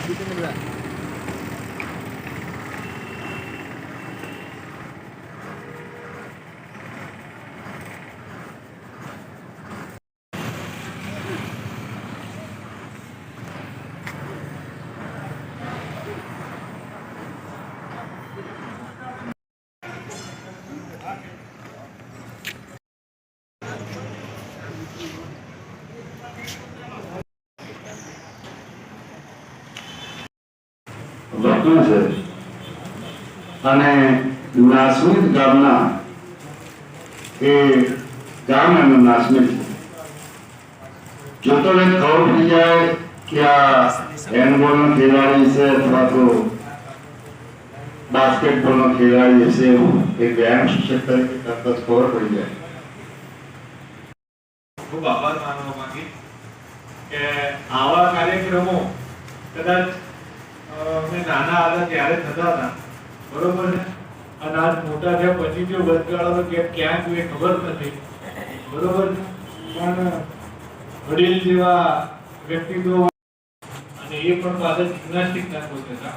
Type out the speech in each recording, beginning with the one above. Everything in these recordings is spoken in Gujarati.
વસ્તુ છે અને નાસ્મિત ગામના એ ગામ એનું નાસ્મિત જોતો ને ખબર પડી જાય કે આ હેન્ડબોલનો ખેલાડી છે અથવા તો બાસ્કેટબોલનો ખેલાડી હશે એવું એક વ્યાયામ શિક્ષક તરીકે તરત ખબર પડી જાય. ખૂબ આભાર માનવા માંગી કે આવા કાર્યક્રમો કદાચ મેં નાના હતા ત્યારે થતા હતા, બરોબર છે, અને આજ મોટા થયા પછી જો વચગાળાનો ગેપ ક્યાં જોઈએ ખબર નથી, બરોબર છે, પણ વડીલ જેવા વ્યક્તિત્વ અને એ પણ પાછા જિમ્નાસ્ટિકના કોચ હતા,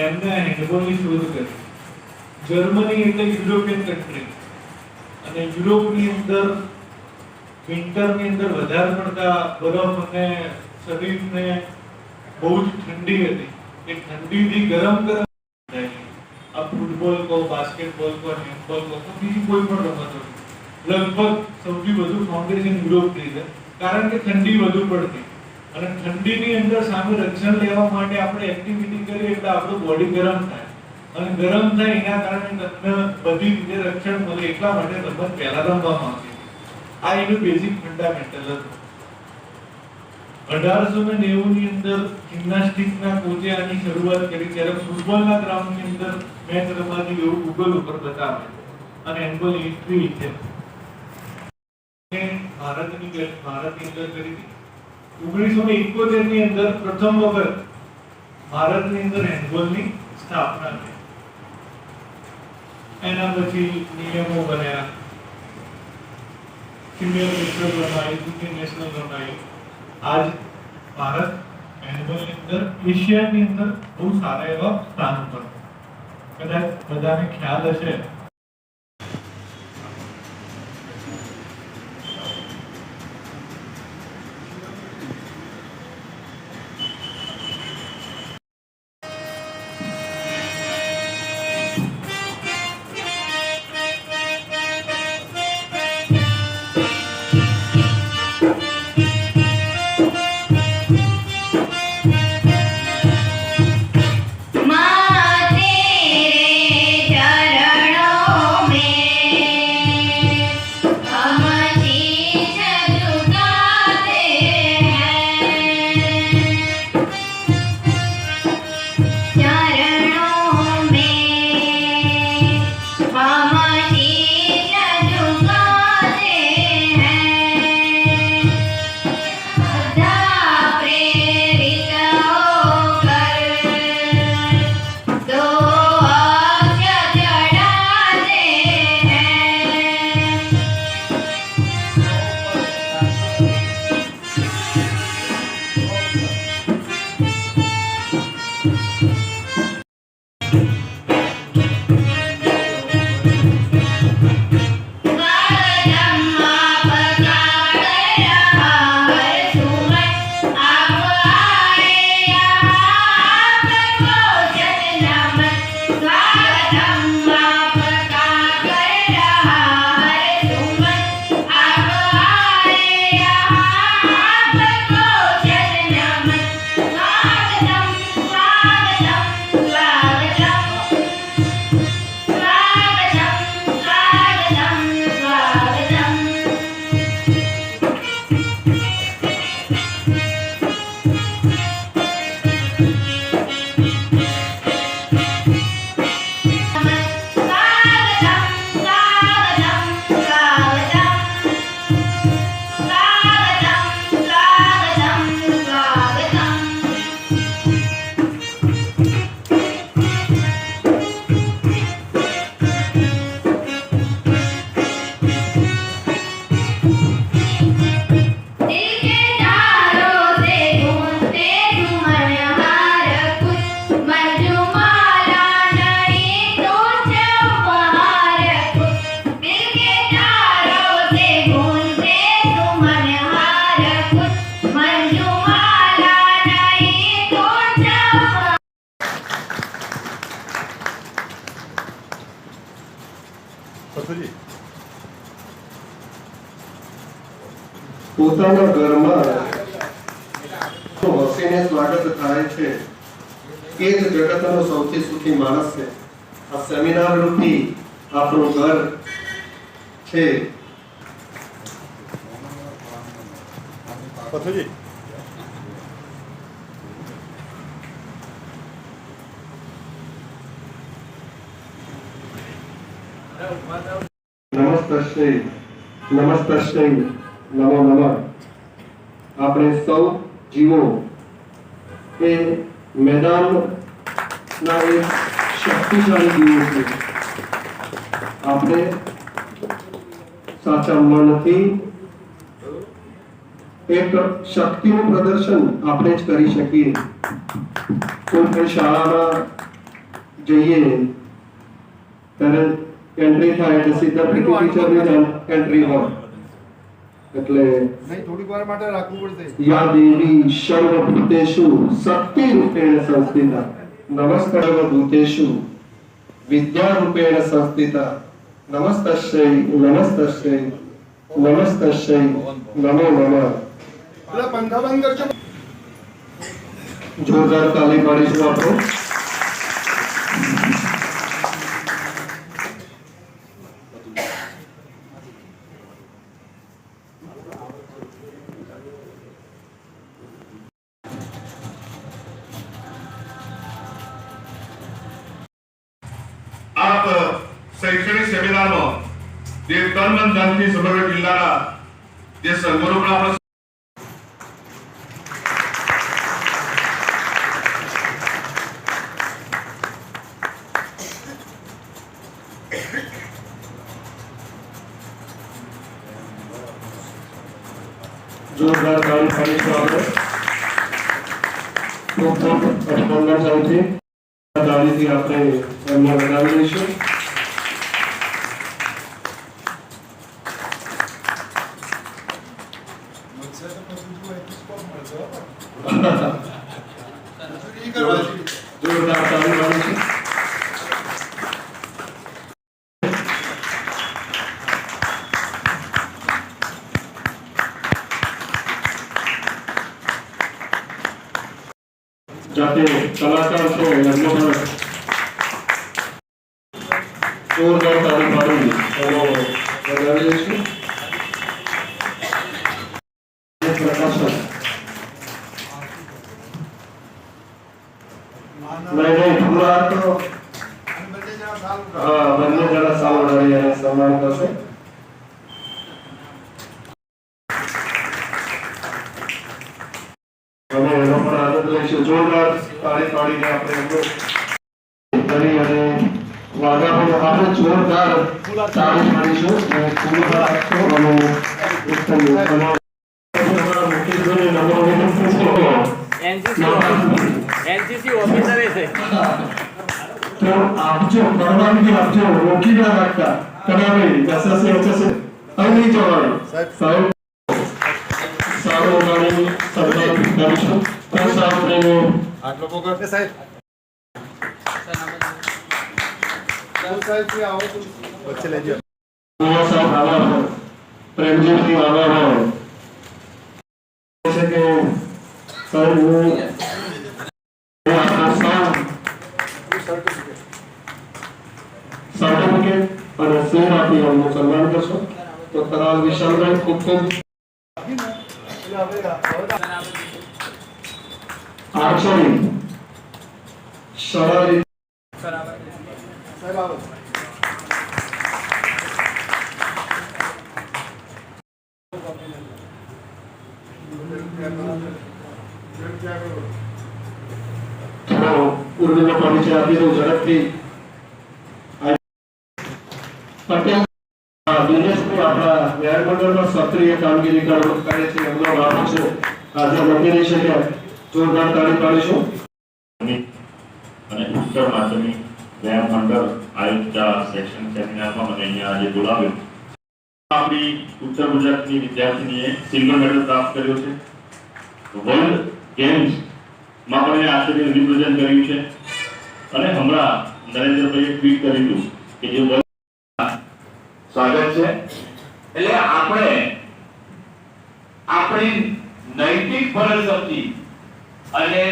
એમને હેન્ડબોલની શોધ કરી. જર્મની એટલે યુરોપિયન કન્ટ્રી, અને યુરોપની અંદર વિન્ટરની અંદર વધારે પડતા બરફ અને શરીરને બહુ જ ઠંડી હતી. એ ઠંડીથી ગરમ થાય. આ ફૂટબોલ કહો, બાસ્કેટબોલ કહો, હેન્ડબોલ કહો, તો બીજી કોઈ પણ રમત હોય, લગભગ સૌથી વધુ ફાઉન્ડેશન યુરોપની છે, કારણ કે ઠંડી વધુ પડતી. અને ઠંડીની અંદર સામે રક્ષણ લેવા માટે આપણે એક્ટિવિટી કરીએ એટલે આપણું બોડી ગરમ થાય, અને ગરમ થાય એના કારણે તમને બધી રીતે રક્ષણ મળે. એટલા માટે રમત પહેલા રમવામાં આવતી. આ એનું બેઝિક ફંડામેન્ટલ હતું. 1890 ની અંદર જિમ્નાસ્ટિકના કોચે આની શરૂઆત કરી ત્યારે ફૂટબોલના ગ્રાઉન્ડની અંદર મેચ રમાતી એવું ગૂગલ ઉપર બતાવે, અને હેન્ડબોલ હિસ્ટ્રી છે. ભારતની અંદર કરી હતી 1971 ની અંદર પ્રથમ વખત ભારતની અંદર હેન્ડબોલની સ્થાપના થઈ. એના પછી નિયમો બન્યા, સિનિયર નેશનલ રમાય, જુનિયર નેશનલ રમાય. આજ ભારત હેન્ડબોલની અંદર એશિયાની અંદર બહુ સારા એવા સ્થાન ઉપર, કદાચ બધાને ખ્યાલ હશે माँ तेरे चरणों સ્વાગત થાય છે કે જ જગતનો સૌથી સુખી માણસ છે. આ સેમિનાર રૂપી આપણું ઘર છે. નમસ્તે નમો નમઃ. આપણે સૌ જીવો એ મેદાનના એક શક્તિશાળી જીવો છે. આપણે સાચા મનથી એક શક્તિનું પ્રદર્શન આપણે જ કરી શકીએ. કોઈ પણ શાળામાં જઈએ ત્યારે એન્ટ્રી થાય એટલે સીધા પીટી ટીચરની એન્ટ્રી હોય એટલે નહીં થોડીક વાર માટે રાખવું પડશે. યા દેવી સર્વભૂતેષુ શક્તિરૂપેણ સંસ્થિતા નમસ્કાર સર્વભૂતેષુ વિદ્યારૂપેણ સંસ્થિતા નમસ્તસ્यै નમસ્તસ્यै નમસ્તસ્यै નમો નમઃ. પેલા પંખા બંધ કરજો. જોરદાર તાલી પાડીશું આપણે. આપ શૈક્ષણિક સેમિનારમાં જે તન મન ધનથી સમગ્ર જિલ્લાના જે સંગોનો પણ આપણે જોરદાર તાળી પાડીશું આપણે. ખૂબ ખૂબ અભિનંદન સૌથી. તાળીથી આપણે એમને વધાવી લઈશું. જોરદાર તાળી પાડીશું. જાતે કલાકાર છો એમનો પણ જોરદાર તાળી પાડી એનો વધાવી લઈશું. પ્રકાશન નહીં પૂરા તો હા બંને જણા સાવધાની અને સન્માન કરશે. અમે એનો પણ આનંદ લઈશું. જોરદાર તાળી પાડીને આપણે એમનો કરી અને વાગા પણ આપણે જોરદાર તાળી પાડીશું અને ખૂબ રાખશો અને ઉત્તમ મુકેશભાઈ નમો એનસીસી ઓફિસર છે. તો આપજો પરવાનગી આપજો. રોકી ના રાખતા કડાભાઈ એસએસસી એચએસસી અહીં નહીં જવાનું સાહેબ. સારું ગાડી સન્માન કરીશું. આટલો પકડ સાહેબ. સાહેબ થી આવો તો વચ્ચે લેજો. સાહેબ આભાર. પ્રેમજીભાઈ આભાર છે કે સાહેબ હું સર્ટિફિકેટ અને સેર આપી એમનું સન્માન કરશો. તો કરાલ વિશાલભાઈ ખૂબ ખૂબ આર્ચરી શરારી સાહેબ આવો. ઉર્દુનો પરિચય આપી દઉં ઝડપથી. પટેલ દિનેશભાઈ આપણા ન્યાયમંડળમાં સક્રિય કામગીરી કરે છે. એમનો લાભ છે આજે નથી રહી શક્યા. જોરદાર તાળી પાડીશું. અને ઉચ્ચતર માધ્યમિક વ્યાયામ મંડળ આયોજિત સેક્શન સેમિનારમાં મને અહીંયા આજે બોલાવ્યો. આપણી ઉત્તર ગુજરાતની વિદ્યાર્થીનીએ સિલ્વર મેડલ પ્રાપ્ત કર્યો છે. વર્લ્ડ ગેમ્સમાં પણ એને આશ્ચર્ય રિપ્રેઝન્ટ કર્યું છે. અને હમણાં નરેન્દ્રભાઈએ ટ્વીટ કર્યું કે જે સ્વાગત છે. એટલે આપણે આપણી નૈતિક ફરજ સમજી અને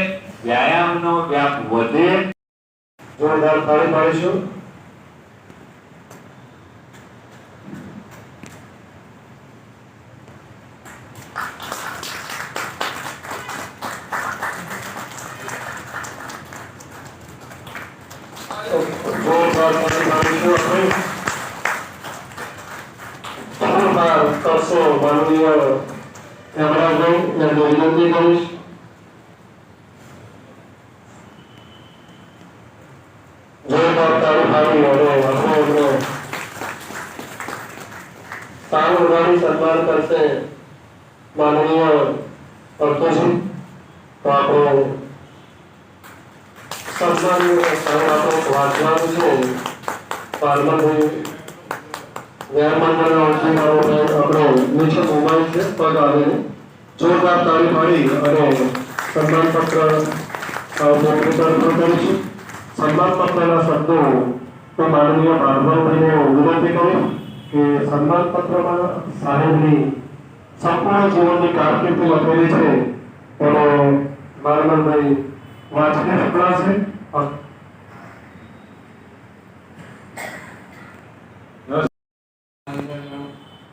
વ્યાયામનો વ્યાપ વધે. જોરદાર તાળી પાડીશું. જોરદાર તાળી પાડીશું આપણે. જોરદાર કરશો માનનીય હેમરાજભાઈ, એમને વિનંતી કરીશ. જોરદાર તાળી પાડી અને આપણે સ્થાન ઉગાડી સન્માન કરશે માનનીય અર્થોજી. તો આપણે સન્માનીય સ્થાન આપણે વાંચવાનું છે. પાર્લામેન્ટ વ્યાયામ મંડળના અધિકારીઓને આપણે નીચે મોબાઈલ છે પગ આવીને જોરદાર તાળી પાડી અને સન્માન પત્ર વિતરણ કરીશું. સન્માન પત્રના શબ્દો તો માનનીય ભારભાઈને વિનંતી કરું કે સન્માન પત્રમાં સાહેબની સંપૂર્ણ જીવનની કારકિર્દી લખેલી છે અને ભારભાઈ વાંચીને સંભળાશે.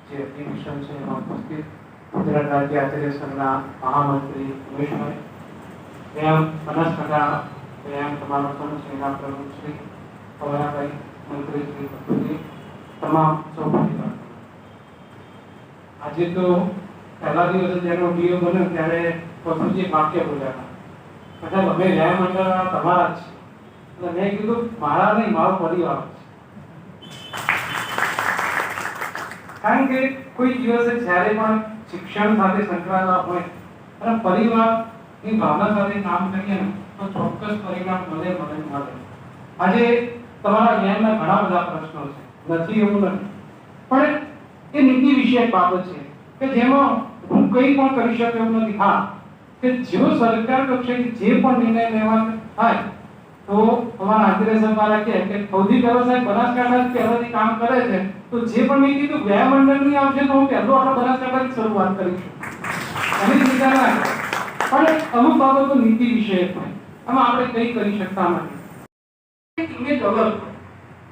જે અધિવેશન છે એમાં ઉપસ્થિત ગુજરાત રાજ્ય આચાર્ય સંઘના મહામંત્રી ઉમેશભાઈ, વ્યાયામ બનાસકાંઠા વ્યાયામ તમારો સંઘ છે એના પ્રમુખ શ્રી પવનાભાઈ, મંત્રી શ્રી ભટ્ટુજી, તમામ સૌ પરિવાર. આજે તો પહેલા દિવસે જ્યારે ડીઓ બન્યો ત્યારે ભટ્ટુજી વાક્ય બોલ્યા હતા, અમે વ્યાયામ મંડળના તમારા જ છે. એટલે મેં કીધું મારા નહીં, મારો પરિવાર છે. કારણ કે કોઈ દિવસે જ્યારે પણ શિક્ષણ સાથે સંકળાયેલા હોય અને પરિવારની ભાવના સાથે કામ કરીએ ને તો ચોક્કસ પરિણામ મળે. આજે તમારા જ્ઞાનના ઘણા બધા પ્રશ્નો છે, નથી એવું નથી, પણ એ નીતિ વિષયક બાબત છે કે જેમાં હું કંઈ પણ કરી શકું એવું નથી. હા, કે જો સરકાર કક્ષાએથી જે પણ નિર્ણય લેવા થાય તો અમારા આચાર્ય દ્વારા કહે કે સૌથી પહેલો સાહેબ બનાસકાંઠા પહેલાથી કામ કરે છે, તો જે પણ મેં કીધું વ્યાયામ મંડળની આવશે તો હું પહેલો આપણે બનાસકાંઠાથી શરૂઆત કરીશું. એની ચિંતા ના કરો, પણ અમુક બાબતો નીતિ વિષયક હોય, આમાં આપણે કંઈ કરી શકતા નથી. ઇમેજ અલગ.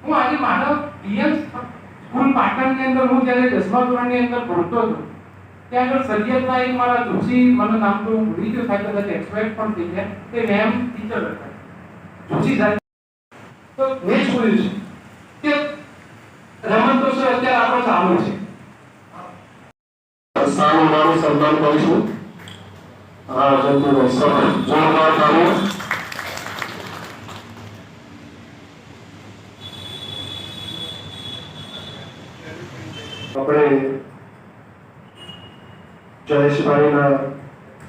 હું આજે માનવ ડીએમ સ્કૂલ પાટણની અંદર હું જ્યારે 10મા ધોરણની અંદર ભણતો હતો ત્યાં આગળ સૈયદના એક મારા જોશી, મને નામ તો ભૂલી ગયો સાહેબ, કદાચ એક્સપાયર પણ થઈ ગયા, તે વ્યાયામ ટીચર હતા જોશી સાહેબ. તો મેં જોયું છે કે રમતોત્સવ અત્યારે આપણો ચાલુ છે. સ્થાન ઉગાડી સન્માન કરીશું. હા, જલ્દી જોરદાર તાળી. આપણે જયેશભાઈના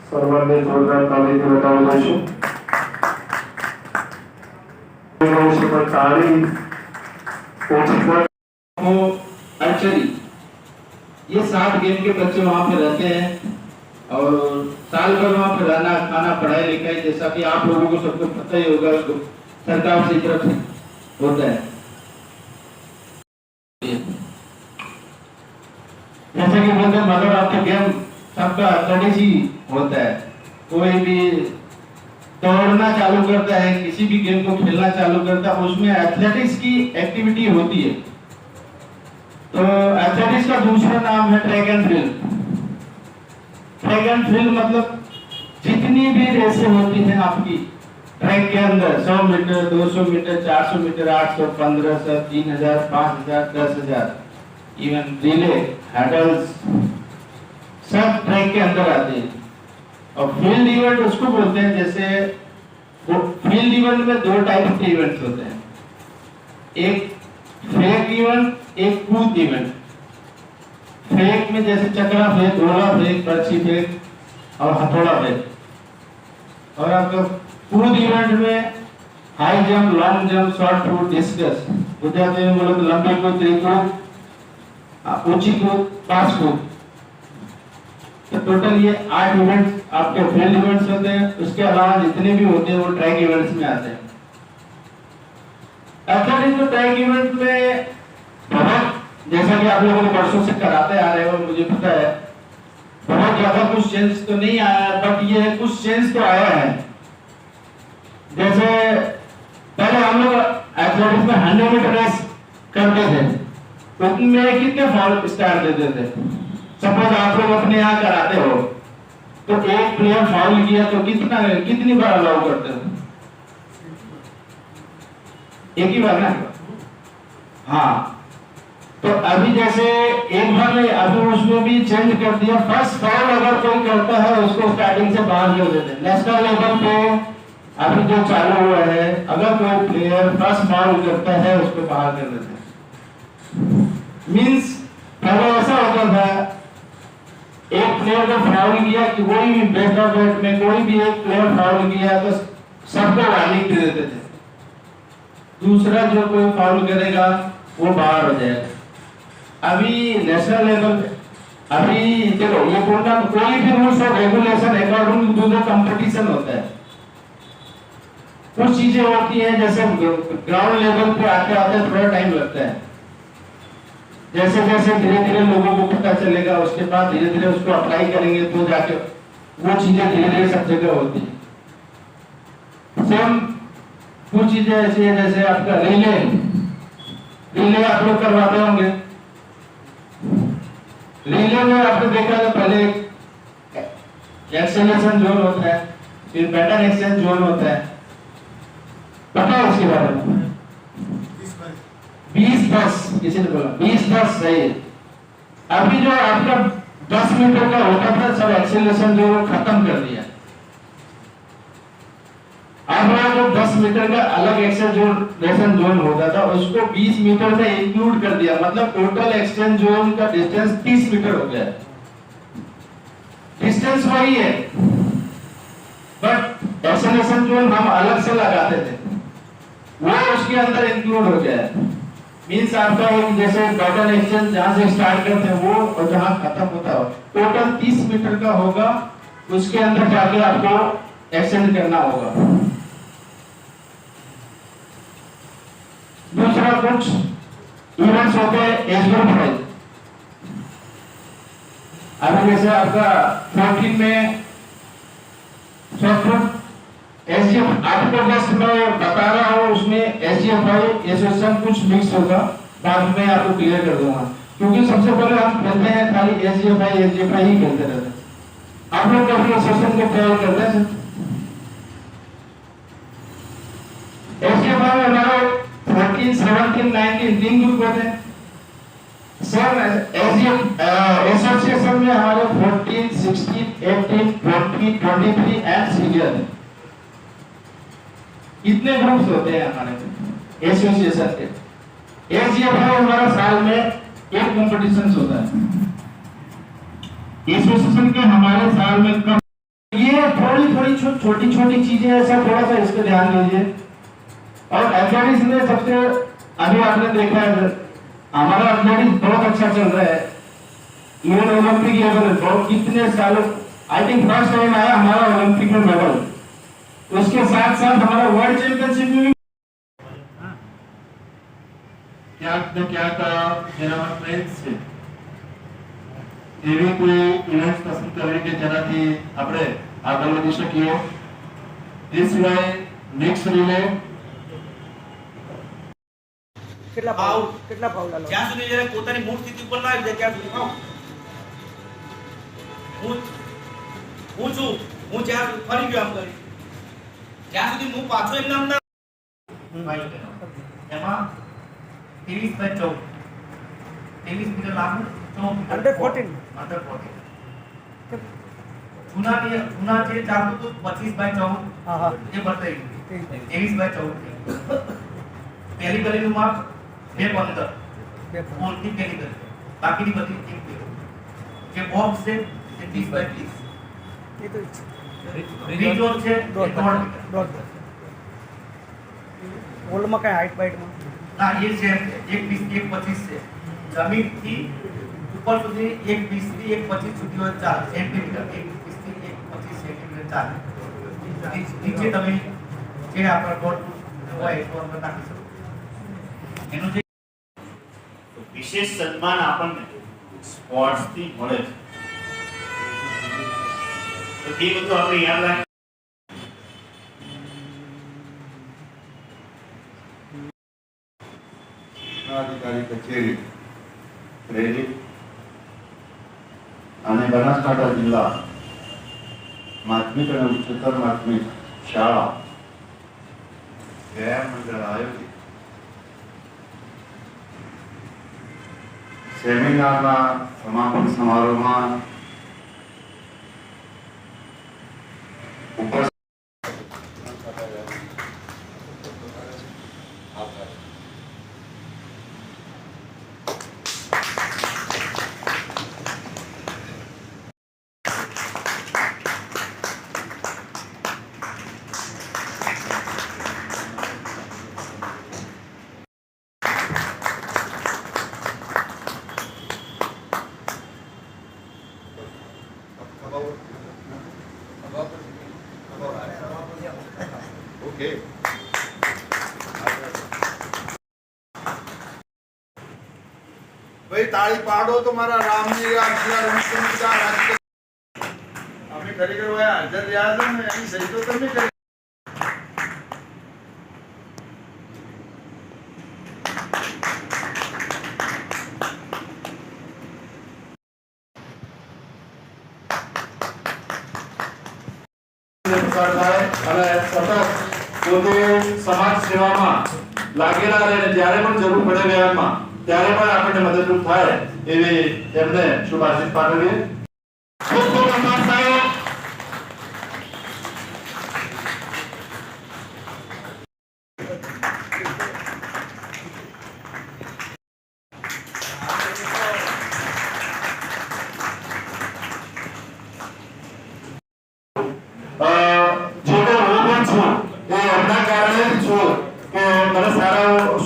સન્માનને જોરદાર તાળીથી વધાવી દઈશું. પણ તાળી ઓછી કર. आर्चरी, ये 7 गेम के बच्चे वहाँ पे रहते हैं और साल भर वहाँ पे रहना, खाना, पढ़ाई लिखाई, जैसा कि आप लोगों को सबको पता ही होगा, सरकार की तरफ से होता है. जैसे कि बोलते हैं मदर ऑफ द गेम सबका एथलेटिक्स ही होता है. कोई भी दौड़ना चालू करता है, किसी भी गेम को खेलना चालू करता है, उसमें एथलेटिक्स की एक्टिविटी होती है. तो एथलेटिक्स का दूसरा नाम है track and field. Track and field मतलब जितनी भी रेसें होती हैं आपकी ट्रैक के अंदर, 100 metre, 200 metre, 400 metre, 800, 1500, 3000, 5000, 10000, even relay, hurdles, सब ट्रैक के अंदर आते हैं. और फील्ड इवेंट उसको बोलते हैं, जैसे फील्ड इवेंट में 2 टाइप के इवेंट्स होते हैं, एक फेक इवेंट, एक कूद इवेंट. फेक में जैसे चक्रा फेंक, गोला फेंक, पर्ची फेंक और हथौड़ा फेंक. और आपका कूद इवेंट में high jump, long jump, short put, discuss. Gujarati में बोलो तो लंबी कूद, त्रिकूद, ऊंची कूद, पास कूद. तो टोटल ये 8 इवेंट्स आपके फील्ड इवेंट्स होते हैं. उसके अलावा जितने भी होते हैं वो ट्रैक इवेंट्स में आते हैं. एथलेटिक्स तो ट्रैक इवेंट में बहुत, जैसा कि आप लोगों को वर्षों से कराते आ रहे हो, मुझे पता है, बहुत ज्यादा कुछ चेंज तो नहीं आया, बट ये कुछ चेंज तो आया है। जैसे पहले हम लोग एथलेटिक्स में 100 मीटर रेस करते थे, उसमें कितने फाउल स्टार्ट देते थे। सपोज आप लोग अपने यहाँ कराते हो, तो एक प्लेयर फाउल किया तो कितनी बार अलाउ करते हो? एक ही बार ना? हाँ, तो अभी जैसे एक बार में अभी उसमें भी चेंज कर दिया। फर्स्ट फाउल अगर कोई करता है उसको स्टार्टिंग से बाहर कर देते हैं। नेशनल लेवल पे अभी जो चालू हुआ है, अगर कोई प्लेयर फर्स्ट फाउल करता है उसको बाहर कर देते हैं। मींस पहले ऐसा होता था, एक प्लेयर को फाउल किया कि कोई भी बेस्ट ऑफ बैट में कोई भी एक प्लेयर फाउल किया तो सबको वार्निंग दे देते थे, दूसरा जो कोई फाउल करेगा वो बाहर हो जाएगा। अभी नेशनल लेवल पे अभी देखो, ये बोलना कोई भी रूल्स और regulation according to the competition होता है। कुछ चीजें होती हैं जैसे ग्राउंड लेवल पे आते आते थोड़ा टाइम लगता है, जैसे जैसे धीरे धीरे लोगों को पता चलेगा, उसके बाद धीरे धीरे उसको अप्लाई करेंगे तो जाके वो चीजें धीरे धीरे सब जगह होती है। सेम कुछ चीजें ऐसी है जैसे आपका रिले आप लोग करवाते होंगे। रिले में आपने देखा था पहले एक्सेलरेशन जोन होता है, फिर पैटर्न एक्सचेंज जोन होता है, पता है इसके बारे में? 20-10 किसी ने बोला 20-10 सही है। अभी जो आपका 10 मीटर का होता था सब एक्सेलरेशन जोन खत्म कर दिया। अब जो 10 मीटर का अलग एक्सेलरेशन जोन होता था उसको 20 मीटर में इंक्लूड कर दिया, मतलब टोटल एक्सचेंज जोन का डिस्टेंस 30 मीटर हो गया। डिस्टेंस वही है बट एक्सेलरेशन जोन हम अलग से लगाते थे, वो उसके अंदर इंक्लूड हो गया है। मींस आपका एक जैसे टोटल एक्सचेंज जहां से स्टार्ट करते हैं वो और जहां खत्म होता हो टोटल 30 मीटर का होगा, उसके अंदर जाके आपको एक्सचेंज करना होगा। दूसरा कुछ इवेंट्स होते हैं एज ग्रुप वाइज। अभी जैसे आपका 14 में एसजीएफ आपको जस्ट मैं बता रहा हूँ, उसमें एसजीएफआई एसोसिएशन कुछ मिक्स होगा, बाद में आपको क्लियर कर दूंगा, क्योंकि सबसे पहले हम खेलते हैं खाली एसजीएफआई ही खेलते रहते हैं। आप लोग कभी एसोसिएशन को ट्राई करते हैं? एसजीएफआई में हमारे 14, 17, 19 तीन ग्रुप होते हैं। सर एसोसिएशन में हमारे 14, 16, 18, 20, 23 एंड सीनियर इतने ग्रुप्स होते हैं हमारे एसोसिएशन के। एसजीएफआई हमारा साल में एक कॉम्पिटिशन होता है, एसोसिएशन के हमारे साल में कम। ये थोड़ी छोटी छोटी चीजें हैं, सब थोड़ा सा इस पे ध्यान दीजिए। और एथलेटिक्स में सबसे अभी आपने देखा है हमारा एथलेटिक्स बहुत अच्छा चल रहा है। इवन ओलंपिक लेवल बहुत कितने सालों आई थिंक फर्स्ट टाइम आया हमारा ओलंपिक में मेडल, उसके साथ साथ हमारा वर्ल्ड चैंपियनशिप में ક્યાંક જેનામાં ટ્રેન્ડ્સ છે એવી કોઈ ઇવેન્ટ્સ પસંદ કરવી કે જેનાથી આપણે આગળ વધી શકીએ। એ સિવાય નેક્સ્ટ રિલે કેટલા ફાઉલ જ્યાં સુધી જ્યારે પોતાની મૂળ સ્થિતિ ઉપર ના આવી જાય ત્યાં સુધી ફાઉલ। હું છું હું જ્યાં ફરી ગયો આમ કરી જ્યાં સુધી હું પાછો એમ નામ ના એમાં 23/14 23 મીટર લાંબુ અંડર 14 જૂના જે ચાલતું હતું 25/14 એ બતાવી 23/14 पहली गली નું માપ 2.15 બોલ की पहली गली बाकी ની બધી એક જે બોક્સ છે એ 30/30 એ તો રીચ ઓન છે 1.5 બોલમાં કઈ હાઈટ બાઈટ માં ના ये છે 1.20 1.25 છે जमीन થી ऊपर સુધી 1.20 થી 1.25 સુધી હોય 4 સેન્ટીમીટર 1.20 થી 1.25 સેન્ટીમીટર 4 નીચે તમે જે આપણા બોર્ડ હોય તો અંદર નાખી શકો। એનું જે વિશેષ સન્માન આપણને સ્પોર્ટ્સ થી મળે છે, તો એ બધું આપણે યાદ રાખીએ. અધિકારી કચેરી પ્રેરિત અને બનાસકાંઠા જિલ્લા માધ્યમિક અને ઉચ્ચતર માધ્યમિક શાળા વ્યાયામ મંડળ આયોજિત સેમિનારના સમાપન સમારોહમાં ઉપસ્થિત Okay. ભાઈ તાળી પાડો તો મારા રામજી અમે ખરેખર હાજર રહ્યા હતા ને એની સહી તો તમે કરી. અને સતત પોતે સમાજ સેવામાં લાગેલા રહે, જ્યારે પણ જરૂર પડે વ્યાયામમાં ત્યારે પણ આપણને મદદરૂપ થાય એવી એમને શુભ આશીષ પાઠવીએ. ખૂબ ખૂબ આભાર સાહેબ.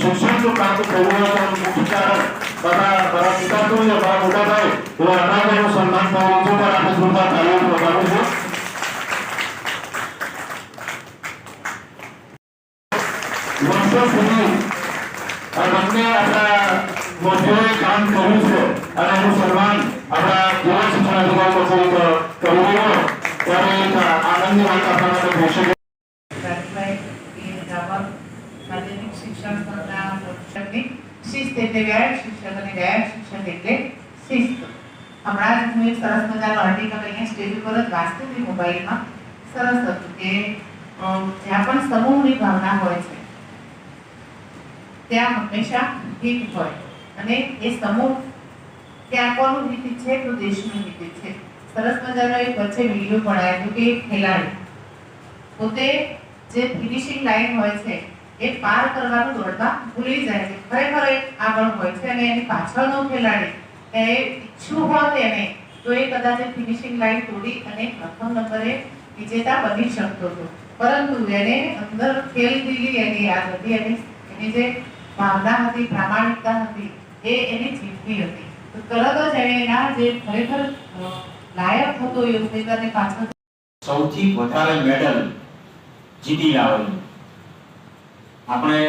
શિક્ષણનું કામ કરવું મુખ્ય કારણ મારા પિતાનું મારા મોટા ભાઈ એવા અનાથનું સન્માન થયું છે, પણ આપણે જોરદાર તાળીઓ વગાડું છું. વર્ષો સુધી આ બંને આપણા મોદીઓએ કામ કર્યું છે અને એનું સન્માન આપણા જિલ્લા શિક્ષણ અધિકારી કચેરી કરી રહ્યો ત્યારે એક આનંદની વાત આપણા માટે થઈ શકે. માધ્યમિક શિક્ષણ સંસ્થાના શિક્ષકની શિસ્ત એટલે વ્યાયામ શિક્ષક અને વ્યાયામ શિક્ષક એટલે શિસ્ત. હમણાં જ હું એક સરસ મજાનો આર્ટિકલ અહીંયા સ્ટેજ ઉપર જ વાંચતી હતી મોબાઈલમાં. સરસ હતું કે જ્યાં પણ સમૂહની ભાવના હોય છે ત્યાં હંમેશા હિત હોય, અને એ સમૂહ ત્યાં કોનું હિત છે તો દેશનું હિત છે. સરસ મજાનો એક વચ્ચે વિડીયો બનાવ્યો હતો કે એક ખેલાડી પોતે જે ફિનિશિંગ લાઈન હોય છે એ પાર કરવાનું દોડતા ભૂલી જાય છે, ખરેખર એ આગળ હોય છે અને એની પાછળનો ખેલાડી એ ઈચ્છું હોત એને તો એ કદાચ ફિનિશિંગ લાઈન તોડી અને પ્રથમ નંબરે વિજેતા બની શકતો હતો, પરંતુ એને અંદર ખેલદિલી એની યાદ હતી, એની જે ભાવના હતી, પ્રામાણિકતા હતી, એ એની જીતની હતી. તો તરત જ એના જે ખરેખર લાયક હતો એ ઉમેદવારની પાછળ સૌથી વધારે મેડલ જીતી લાવેલું. આપણે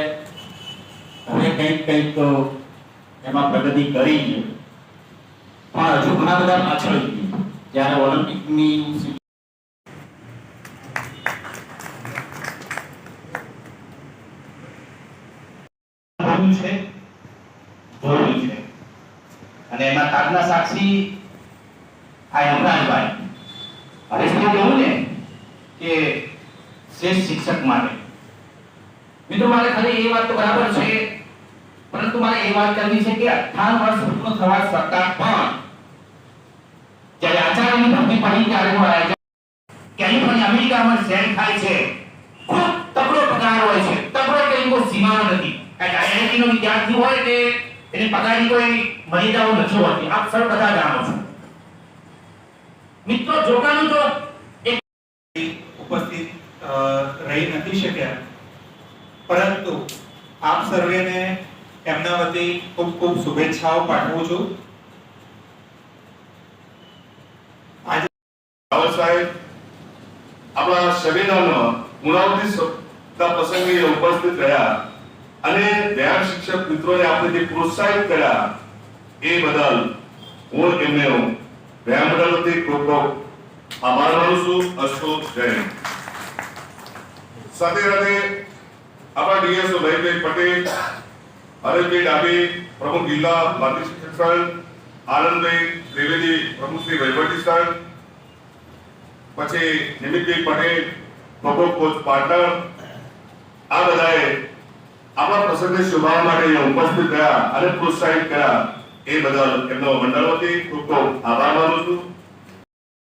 હવે કંઈક તો એમાં પ્રગતિ કરી છે, પણ હજુ ઘણા બધા પાછળ છીએ. જ્યારે ઓલિમ્પિકની જોયું છે અને એમાં તાજના સાક્ષી આ યમરાજભાઈ હરેશભાઈ કહ્યું ને કે શ્રેષ્ઠ શિક્ષક માટે. મિત્રો મારે ખાલી એ વાત તો બરાબર છે, પરંતુ મારે એ વાત કરવી છે કે 58 વર્ષ પૂર્ણ થવા છતાં પણ જ્યારે આચાર્યની ભરતી પડી ત્યારે હું આવ્યા કેલિફોર્નિયા અમેરિકામાં સેન્ડ થાય છે, ખૂબ તગડો પગાર હોય છે, તગડો એટલે કોઈ સીમા નથી. આઈઆઈટી નો વિદ્યાર્થી હોય કે એની પગારની કોઈ મર્યાદાઓ નથી હોતી, આપ સૌ બધા જાણો છો. મિત્રો જોકાનું તો ઉપસ્થિત રહી નથી શક્યા, પરંતુ આપ સર્વેને એમના વતી ખૂબ ખૂબ શુભેચ્છાઓ પાઠવું છું. આજે સાહેબ આપણા સેમિનારમાં ગુણાવતી પ્રસંગે ઉપસ્થિત રહ્યા અને વ્યાયામ શિક્ષક મિત્રોને આપણે જે પ્રોત્સાહિત કર્યા એ બદલ હું એમને વ્યાયામ મંડળ વતી ખૂબ ખૂબ આભાર માનું છું. અસ્તુ જય હિન્દ. સાથે સાથે આપણા ડીએસઓ ભાઈભાઈ પટેલ, હરેશભાઈ ડાબી, પ્રમુખ જિલ્લા માધ્યમિક શિક્ષક સંઘ, આનંદભાઈ ત્રિવેદી, પ્રમુખ શ્રી વહીવટી સંઘ, પછી નિમિતભાઈ પટેલ, પ્રમુખ કોચ પાર્ટનર, આ બધાએ આપણા પ્રસંગને શુભારંભ માટે અહીંયા ઉપસ્થિત રહ્યા અને પ્રોત્સાહિત કર્યા એ બદલ એમનો મંડળ વતી ખૂબ ખૂબ આભાર માનું છું.